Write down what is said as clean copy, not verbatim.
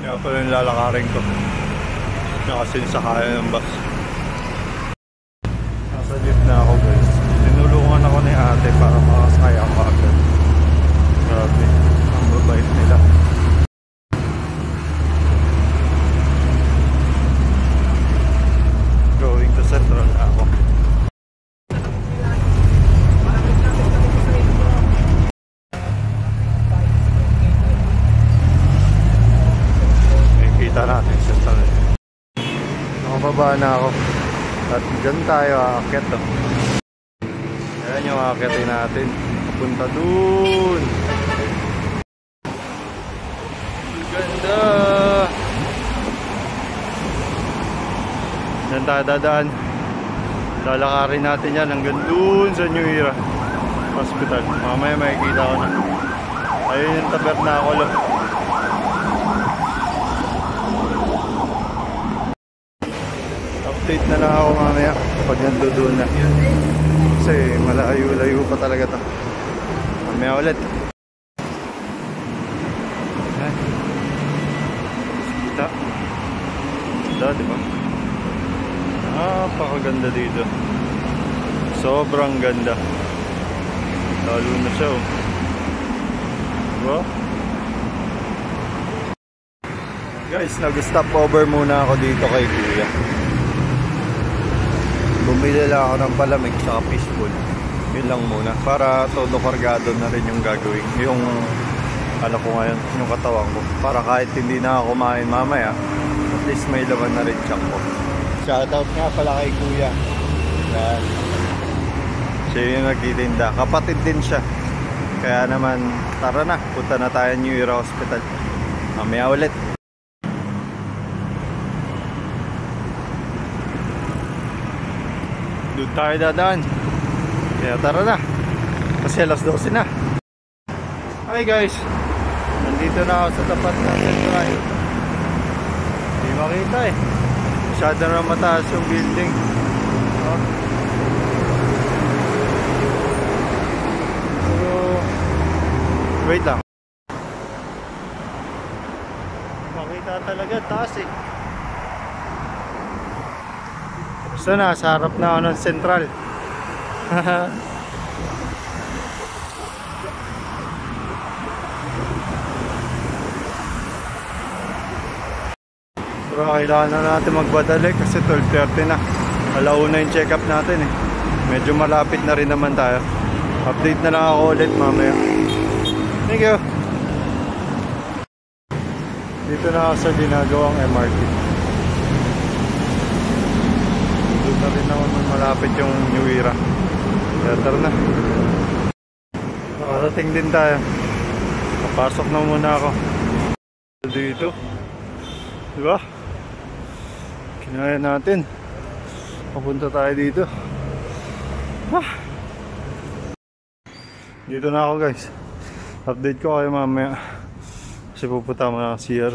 Kaya pala yung lalakarin ko. Kasi sa kaya ng bus. Nasa jeep na ako guys. Tinulungan ako ni ate para makasakay ako agad. Grabe, ang babait nila. Going to Central na ako. Kita natin Central. Nakababa na ako. At dyan tayo aakyat to. Ayan yung aakyatin natin. Papunta dun. Ganda. Dyan tayo dadaan. Lalakarin natin yan hanggang dun sa New Era Hospital. Mamaya makikita ko na. Ayun yung tabernakulo. Update na lang ako mamaya pag nandoon na. Kasi malayo-layo pa talaga to. Mamaya ulit. Ayan. Kita. Ganda, diba? Napakaganda dito. Sobrang ganda. Lalo na siya, oh. Diba? Guys, nag-stop over muna ako dito kay Kuya. Bumili lang ako ng palamig sa fishbowl. Yun lang muna. Para todo kargado na rin yung gagawin. Yung ano ko ngayon, yung katawan ko. Para kahit hindi na ako kumain mamaya, at least may laman na rin tiyak ko. Shoutout nga pala kay Kuya. Yan. Siya yung nagtitinda. Kapatid din siya. Kaya naman, tara na. Punta na tayo New Era Hospital. Mamaya ulit. Doon tayo dadaan. Kaya tara na. Kasi alas 12 na. Hi guys. Nandito na ako sa tapat ng Central. Hindi makita eh. Masyado na mataas yung building. Oh. So, wait lang. Makita talaga taas eh. So nasa harap na ako ng Central. Pero kailangan na natin magbadali kasi 12:30 na. Alauna yung check up natin eh. Medyo malapit na rin naman tayo. Update na lang ako ulit mamaya. Thank you. Dito na ako sa ginagawang MRT. Doon na rin naman malapit yung New Era. Kaya tara na. Nakarating din tayo. Papasok na muna ako dito. Diba? Kinaya natin. Papunta tayo dito. Dito na ako guys. Update ko kayo mamaya. Kasi pupunta mo na CR.